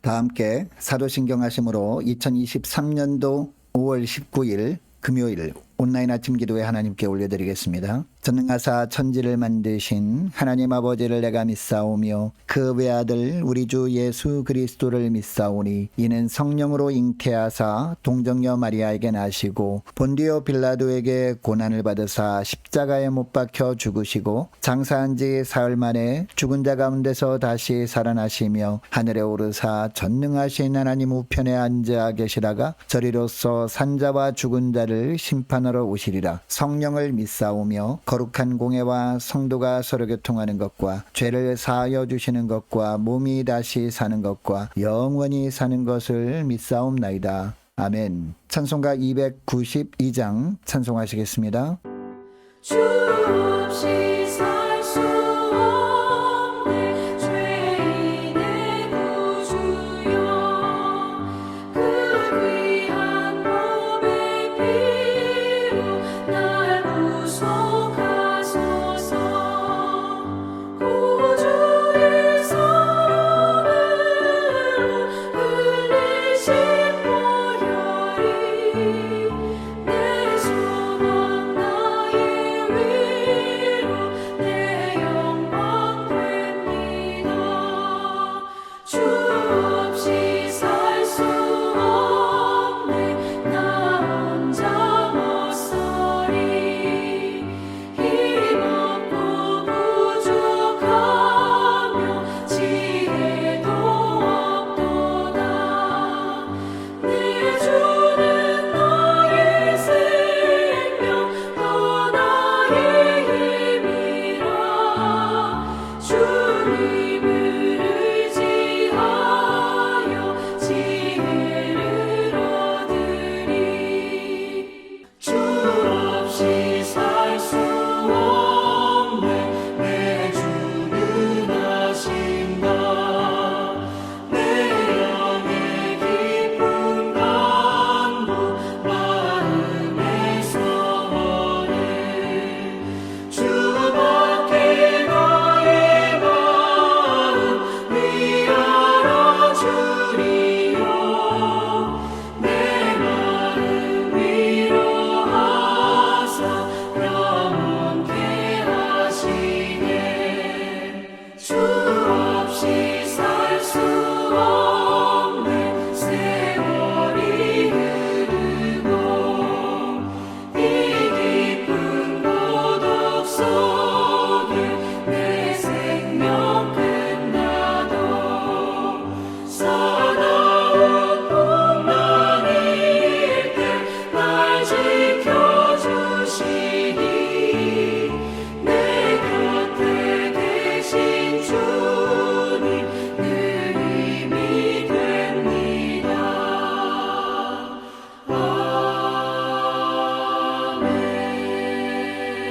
다 함께 사도신경 하심으로 2023년도 5월 19일 금요일 온라인 아침 기도에 하나님께 올려드리겠습니다. 전능하사 천지를 만드신 하나님 아버지를 내가 믿사오며 그 외아들 우리 주 예수 그리스도를 믿사오니 이는 성령으로 잉태하사 동정녀 마리아에게 나시고 본디오 빌라도에게 고난을 받으사 십자가에 못 박혀 죽으시고 장사한 지 사흘 만에 죽은 자 가운데서 다시 살아나시며 하늘에 오르사 전능하신 하나님 우편에 앉아 계시다가 저리로서 산자와 죽은 자를 심판하러 오시리라. 성령을 믿사오며 거룩한 공회와 성도가 서로 교통하는 것과 죄를 사하여 주시는 것과 몸이 다시 사는 것과 영원히 사는 것을 믿사옵나이다. 아멘. 찬송가 292장 찬송하시겠습니다. 주 없이 살 수 없네 죄인의 구주여 그 귀한 몸의 피로 날 구속하소서 구주의 사랑으로 흘리신 보혈이 내 소망 나의 위로 내 영광 됩니다. 주 없이 살 수 없네 나 혼자 못서리 힘없고 부족하며 지혜도 없도다. 내 주는 나의 생명 또 나의 힘이라. 주님을 의지하여 지혜를 얻으리. 주 없이 살 수 없네 내 주는 하신다. 내 영의 깊은 간구 마음에 서원해 주밖에 나의 마음 위하여 주리요. 내 마음 위로하사 영원케 하시네. 주 없이 살 수 없네 세월이 흐르고 이 깊은 고독 속에 내 생명 끝나도 사나운 풍랑일 때 날 지켜주시니 내 곁에 계신 주님 늘 힘이 됩니다.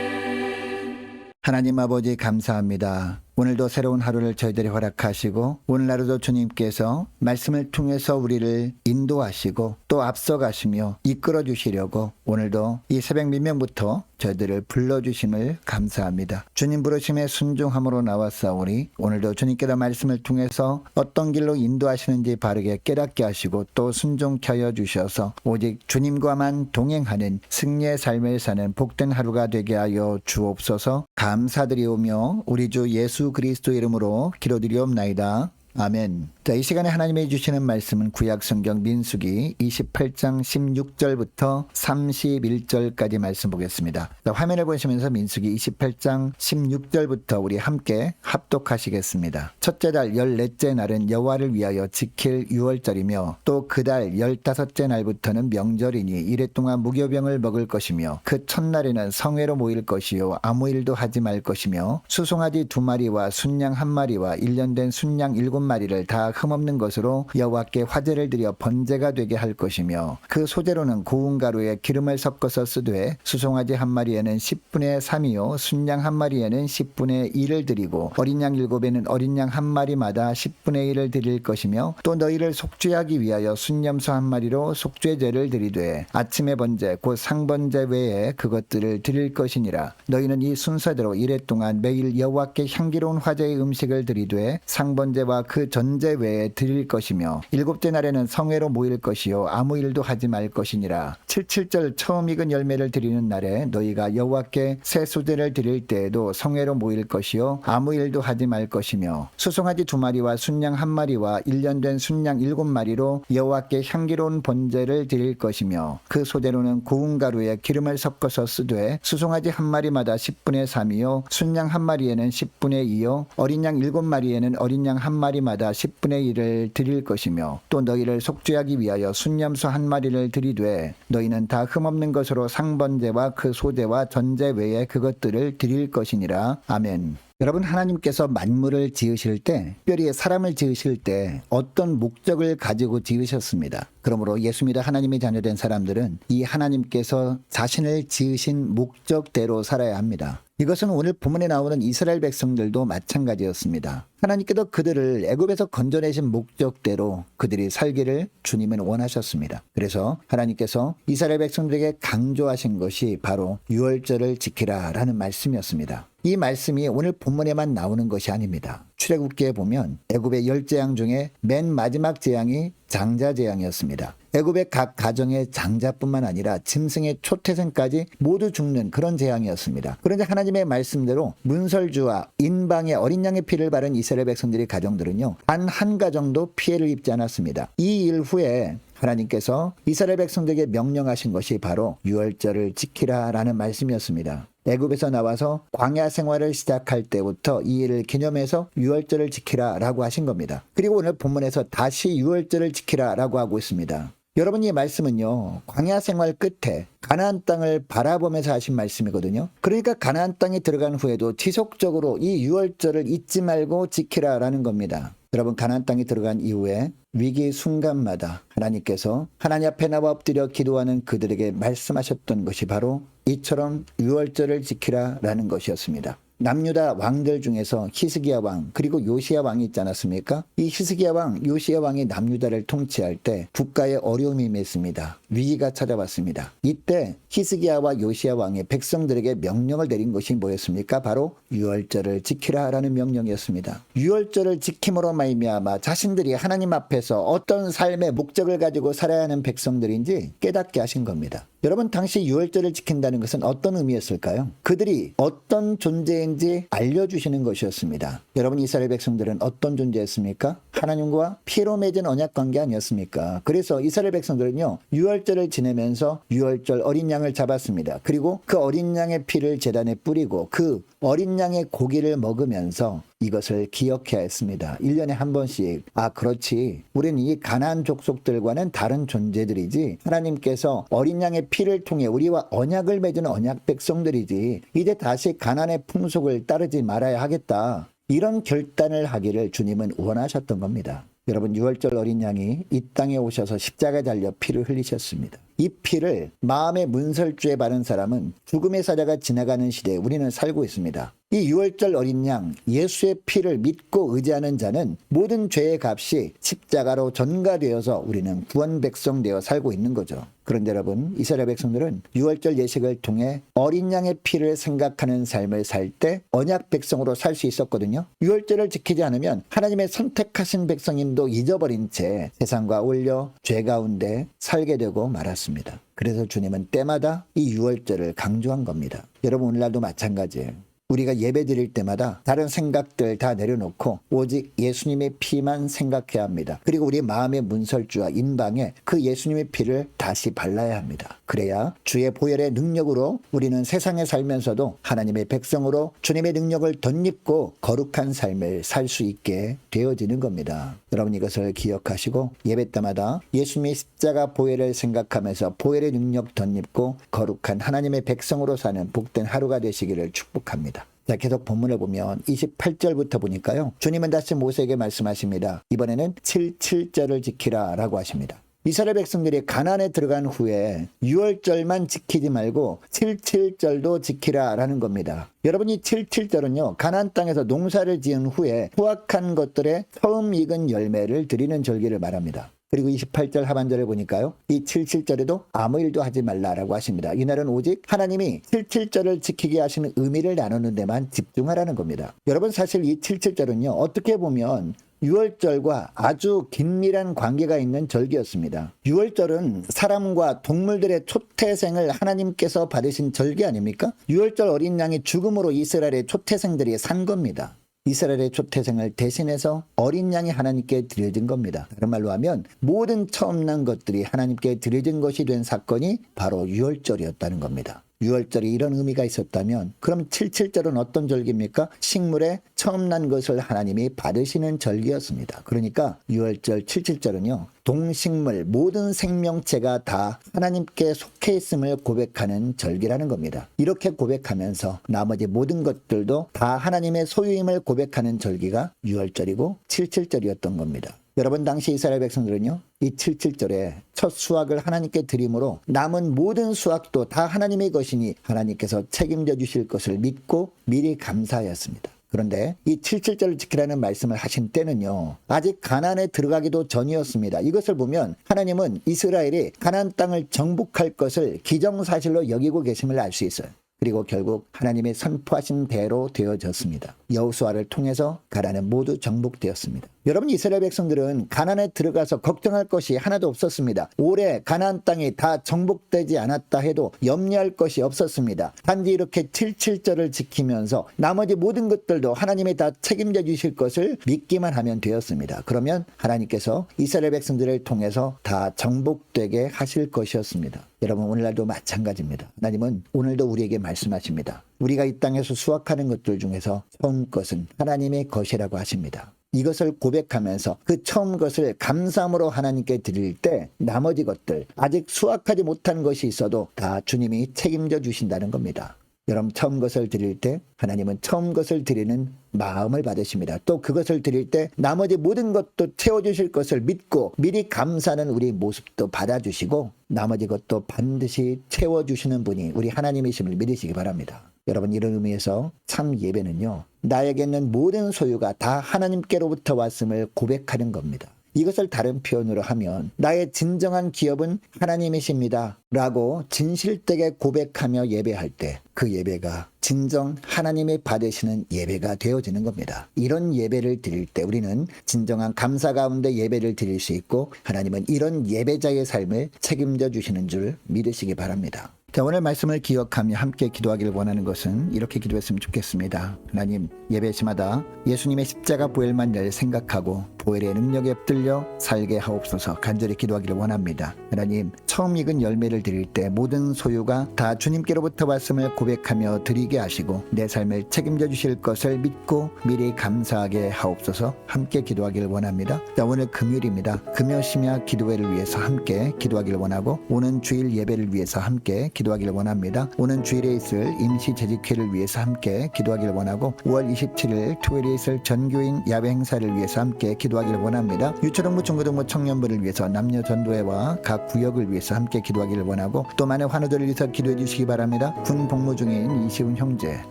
아멘. 하나님 아버지 감사합니다. 오늘도 새로운 하루를 저희들이 허락하시고 오늘 하루도 주님께서 말씀을 통해서 우리를 인도하시고 또 앞서가시며 이끌어 주시려고 오늘도 이 새벽 민명부터 저희들을 불러주심을 감사합니다. 주님 부르심에 순종함으로 나왔사오니 오늘도 주님께서 말씀을 통해서 어떤 길로 인도하시는지 바르게 깨닫게 하시고 또 순종케 하여 주셔서 오직 주님과만 동행하는 승리의 삶을 사는 복된 하루가 되게 하여 주옵소서. 감사드리오며 우리 주 예수 그리스도 이름으로 기도드리옵나이다. 아멘. 자, 이 시간에 하나님이 주시는 말씀은 구약성경 민수기 28장 16절부터 31절까지 말씀 보겠습니다. 자, 화면을 보시면서 민수기 28장 16절부터 우리 함께 합독하시겠습니다. 첫째 달 14째 날은 여호와를 위하여 지킬 유월절이며 또 그 달 15째 날부터는 명절이니 이래 동안 무교병을 먹을 것이며 그 첫날에는 성회로 모일 것이요 아무 일도 하지 말 것이며 수송아지 2마리와 순양 1마리와 1년 된 순양 7마리를 다 흠없는 것으로 여호와께 화제를 드려 번제가 되게 할 것이며 그 소재로는 고운 가루에 기름을 섞어서 쓰되 수송아지 1마리에는 10분의 3이요 순양 1마리에는 10분의 1을 드리고 어린 양 7에는 어린 양 1마리마다 10분의 1을 드릴 것이며 또 너희를 속죄하기 위하여 순염소 1마리로 속죄제를 드리되 아침의 번제 곧 상번제 외에 그것들을 드릴 것이니라. 너희는 이 순서대로 이래 동안 매일 여호와께 향기로운 화제의 음식을 드리되 상번제와 그 전제 외에 드릴 것이며 일곱째 날에는 성회로 모일 것이요 아무 일도 하지 말 것이니라. 77절 처음 익은 열매를 드리는 날에 너희가 여호와께 새 수제를 드릴 때에도 성회로 모일 것이요 아무 일도 하지 말 것이며 수송아지 2마리와 순양 1마리와 1년 된 순양 7마리로 여호와께 향기로운 번제를 드릴 것이며 그 소재로는 구운 가루에 기름을 섞어서 쓰되 수송아지 1마리마다 10분의 3이요 순양 1마리에는 10분의 2요 어린 양 7마리에는 어린 양 1마리마다 10분의 1을 드릴 것이며 또 너희를 속죄하기 위하여 순염소 1마리를 드리되 너희는 다 흠없는 것으로 상번제와 그 소제와 전제 외에 그것들을 드릴 것이니라. 아멘. 여러분, 하나님께서 만물을 지으실 때, 특별히 사람을 지으실 때 어떤 목적을 가지고 지으셨습니다. 그러므로 예수 믿어 하나님의 자녀된 사람들은 이 하나님께서 자신을 지으신 목적대로 살아야 합니다. 이것은 오늘 본문에 나오는 이스라엘 백성들도 마찬가지였습니다. 하나님께서 그들을 애굽에서 건져내신 목적대로 그들이 살기를 주님은 원하셨습니다. 그래서 하나님께서 이스라엘 백성들에게 강조하신 것이 바로 유월절을 지키라 라는 말씀이었습니다. 이 말씀이 오늘 본문에만 나오는 것이 아닙니다. 출애굽기에 보면 애굽의 10재앙 중에 맨 마지막 재앙이 장자재앙이었습니다. 애굽의 각 가정의 장자뿐만 아니라 짐승의 초태생까지 모두 죽는 그런 재앙이었습니다. 그런데 하나님의 말씀대로 문설주와 인방의 어린 양의 피를 바른 이스라엘 백성들의 가정들은요, 단 한 가정도 피해를 입지 않았습니다. 이 일 후에 하나님께서 이스라엘 백성들에게 명령하신 것이 바로 유월절을 지키라 라는 말씀이었습니다. 애굽에서 나와서 광야 생활을 시작할 때부터 이 일을 기념해서 유월절을 지키라 라고 하신 겁니다. 그리고 오늘 본문에서 다시 유월절을 지키라 라고 하고 있습니다. 여러분, 이 말씀은요, 광야 생활 끝에 가나안 땅을 바라보면서 하신 말씀이거든요. 그러니까 가나안 땅에 들어간 후에도 지속적으로 이 유월절을 잊지 말고 지키라 라는 겁니다. 여러분, 가나안 땅에 들어간 이후에 위기 순간마다 하나님께서 하나님 앞에 나와 엎드려 기도하는 그들에게 말씀하셨던 것이 바로 이처럼 유월절을 지키라 라는 것이었습니다. 남유다 왕들 중에서 히스기야 왕 그리고 요시야 왕이 있지 않았습니까? 이 히스기야 왕, 요시야 왕이 남유다를 통치할 때 국가에 어려움이 임했습니다. 위기가 찾아왔습니다. 이때 히스기야와 요시야 왕이 백성들에게 명령을 내린 것이 뭐였습니까? 바로 유월절을 지키라라는 명령이었습니다. 유월절을 지킴으로 말미암아 자신들이 하나님 앞에서 어떤 삶의 목적을 가지고 살아야 하는 백성들인지 깨닫게 하신 겁니다. 여러분, 당시 유월절을 지킨다는 것은 어떤 의미였을까요? 그들이 어떤 존재인지 알려주시는 것이었습니다. 여러분, 이스라엘 백성들은 어떤 존재였습니까? 하나님과 피로 맺은 언약관계 아니었습니까? 그래서 이스라엘 백성들은요, 유월절을 지내면서 유월절 어린 양을 잡았습니다. 그리고 그 어린 양의 피를 제단에 뿌리고 그 어린 양의 고기를 먹으면서 이것을 기억해야 했습니다. 1년에 한 번씩. 그렇지. 우리는 이 가나안 족속들과는 다른 존재들이지. 하나님께서 어린 양의 피를 통해 우리와 언약을 맺은 언약 백성들이지. 이제 다시 가나안의 풍속을 따르지 말아야 하겠다. 이런 결단을 하기를 주님은 원하셨던 겁니다. 여러분, 유월절 어린 양이 이 땅에 오셔서 십자가에 달려 피를 흘리셨습니다. 이 피를 마음의 문설주에 바른 사람은 죽음의 사자가 지나가는 시대에 우리는 살고 있습니다. 이 유월절 어린 양 예수의 피를 믿고 의지하는 자는 모든 죄의 값이 십자가로 전가되어서 우리는 구원 백성 되어 살고 있는 거죠. 그런데 여러분, 이스라엘 백성들은 유월절 예식을 통해 어린 양의 피를 생각하는 삶을 살 때 언약 백성으로 살 수 있었거든요. 유월절을 지키지 않으면 하나님의 선택하신 백성임도 잊어버린 채 세상과 어울려 죄 가운데 살게 되고 말았습니다. 그래서 주님은 때마다 이 유월절을 강조한 겁니다. 여러분, 오늘날도 마찬가지예요. 우리가 예배 드릴 때마다 다른 생각들 다 내려놓고 오직 예수님의 피만 생각해야 합니다. 그리고 우리 마음의 문설주와 인방에 그 예수님의 피를 다시 발라야 합니다. 그래야 주의 보혈의 능력으로 우리는 세상에 살면서도 하나님의 백성으로 주님의 능력을 덧입고 거룩한 삶을 살 수 있게 되어지는 겁니다. 여러분, 이것을 기억하시고 예배 때마다 예수님의 십자가 보혈을 생각하면서 보혈의 능력 덧입고 거룩한 하나님의 백성으로 사는 복된 하루가 되시기를 축복합니다. 자, 계속 본문을 보면 28절부터 보니까요, 주님은 다시 모세에게 말씀하십니다. 이번에는 77절을 지키라 라고 하십니다. 이스라엘 백성들이 가나안에 들어간 후에 유월절만 지키지 말고 77절도 지키라 라는 겁니다. 여러분, 이 77절은요, 가나안 땅에서 농사를 지은 후에 수확한 것들의 처음 익은 열매를 드리는 절기를 말합니다. 그리고 28절 하반절에 보니까요, 이 77절에도 아무 일도 하지 말라라고 하십니다. 이날은 오직 하나님이 77절을 지키게 하시는 의미를 나누는 데만 집중하라는 겁니다. 여러분, 사실 이 77절은요, 어떻게 보면 유월절과 아주 긴밀한 관계가 있는 절기였습니다. 유월절은 사람과 동물들의 초태생을 하나님께서 받으신 절기 아닙니까? 유월절 어린 양의 죽음으로 이스라엘의 초태생들이 산 겁니다. 이스라엘의 초태생을 대신해서 어린 양이 하나님께 드려진 겁니다. 다른 말로 하면 모든 처음 난 것들이 하나님께 드려진 것이 된 사건이 바로 유월절이었다는 겁니다. 유월절이 이런 의미가 있었다면 그럼 77절은 어떤 절기입니까? 식물에 처음 난 것을 하나님이 받으시는 절기였습니다. 그러니까 유월절 77절은요. 동식물 모든 생명체가 다 하나님께 속해 있음을 고백하는 절기라는 겁니다. 이렇게 고백하면서 나머지 모든 것들도 다 하나님의 소유임을 고백하는 절기가 유월절이고 77절이었던 겁니다. 여러분 당시 이스라엘 백성들은요. 이 77절에 첫 수확을 하나님께 드림으로 남은 모든 수확도 다 하나님의 것이니 하나님께서 책임져 주실 것을 믿고 미리 감사하였습니다. 그런데 이 77절을 지키라는 말씀을 하신 때는요. 아직 가나안에 들어가기도 전이었습니다. 이것을 보면 하나님은 이스라엘이 가나안 땅을 정복할 것을 기정사실로 여기고 계심을 알 수 있어요. 그리고 결국 하나님의 선포하신 대로 되어졌습니다. 여호수아를 통해서 가나안은 모두 정복되었습니다. 여러분 이스라엘 백성들은 가나안에 들어가서 걱정할 것이 하나도 없었습니다. 올해 가나안 땅이 다 정복되지 않았다 해도 염려할 것이 없었습니다. 단지 이렇게 77절을 지키면서 나머지 모든 것들도 하나님이 다 책임져 주실 것을 믿기만 하면 되었습니다. 그러면 하나님께서 이스라엘 백성들을 통해서 다 정복되게 하실 것이었습니다. 여러분 오늘날도 마찬가지입니다. 하나님은 오늘도 우리에게 말씀하십니다. 우리가 이 땅에서 수확하는 것들 중에서 처음 것은 하나님의 것이라고 하십니다. 이것을 고백하면서 그 처음 것을 감사함으로 하나님께 드릴 때 나머지 것들 아직 수확하지 못한 것이 있어도 다 주님이 책임져 주신다는 겁니다. 여러분 처음 것을 드릴 때 하나님은 처음 것을 드리는 마음을 받으십니다. 또 그것을 드릴 때 나머지 모든 것도 채워주실 것을 믿고 미리 감사하는 우리 모습도 받아주시고 나머지 것도 반드시 채워주시는 분이 우리 하나님이심을 믿으시기 바랍니다. 여러분 이런 의미에서 참 예배는요. 나에게 있는 모든 소유가 다 하나님께로부터 왔음을 고백하는 겁니다. 이것을 다른 표현으로 하면 나의 진정한 기업은 하나님이십니다 라고 진실되게 고백하며 예배할 때 그 예배가 진정 하나님이 받으시는 예배가 되어지는 겁니다. 이런 예배를 드릴 때 우리는 진정한 감사 가운데 예배를 드릴 수 있고 하나님은 이런 예배자의 삶을 책임져 주시는 줄 믿으시기 바랍니다. 자, 오늘 말씀을 기억하며 함께 기도하기를 원하는 것은 이렇게 기도했으면 좋겠습니다. 하나님, 예배 시마다 예수님의 십자가 보혈만을 생각하고 보혈의 능력에 붙들려 살게 하옵소서 간절히 기도하기를 원합니다. 하나님, 처음 익은 열매를 드릴 때 모든 소유가 다 주님께로부터 왔음을 고백하며 드리게 하시고 내 삶을 책임져 주실 것을 믿고 미리 감사하게 하옵소서 함께 기도하기를 원합니다. 자, 오늘 금요일입니다. 금요 심야 기도회를 위해서 함께 기도하기를 원하고 오는 주일 예배를 위해서 함께 기도하기를 원합니다. 오는 주일에 있을 임시 재직회를 위해서 함께 기도하기를 원하고 5월 27일 토요일에 있을 전교인 야외 행사를 위해서 함께 기도하기를 원합니다. 유초등부 중고등부 청년부를 위해서 남녀 전도회와 각 구역을 위해서 함께 기도하기를 원하고 또 많은 환우들을 위해서 기도해 주시기 바랍니다. 군 복무 중인 이시훈 형제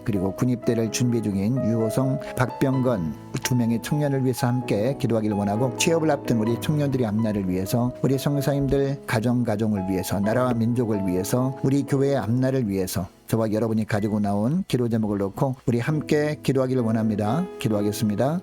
그리고 군입대를 준비 중인 유호성 박병건 두 명의 청년을 위해서 함께 기도하기를 원하고 취업을 앞둔 우리 청년들의 앞날을 위해서 우리 선교사님들 가정을 위해서 나라와 민족을 위해서 우리 교회의 앞날을 위해서 저와 여러분이 가지고 나온 기도 제목을 놓고 우리 함께 기도하기를 원합니다. 기도하겠습니다.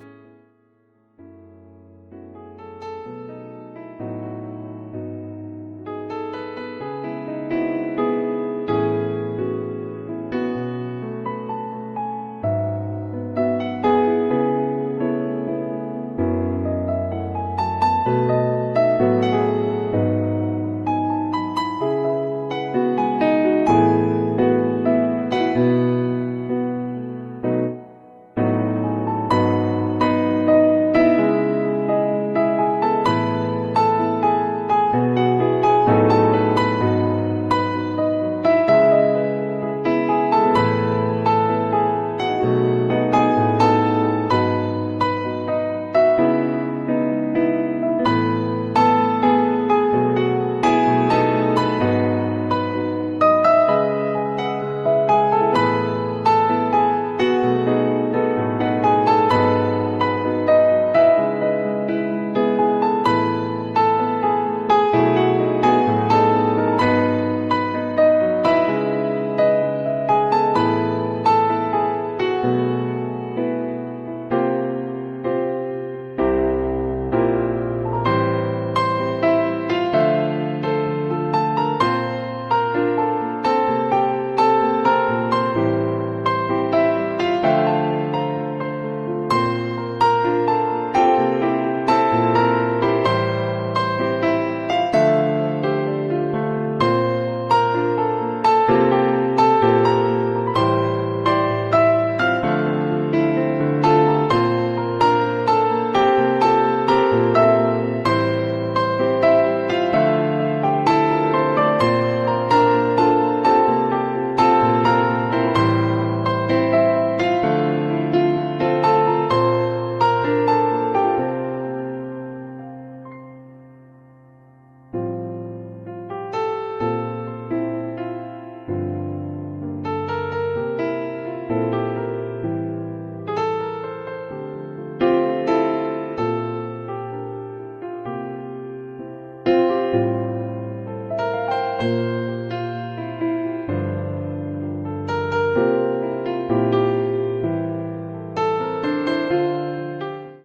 주님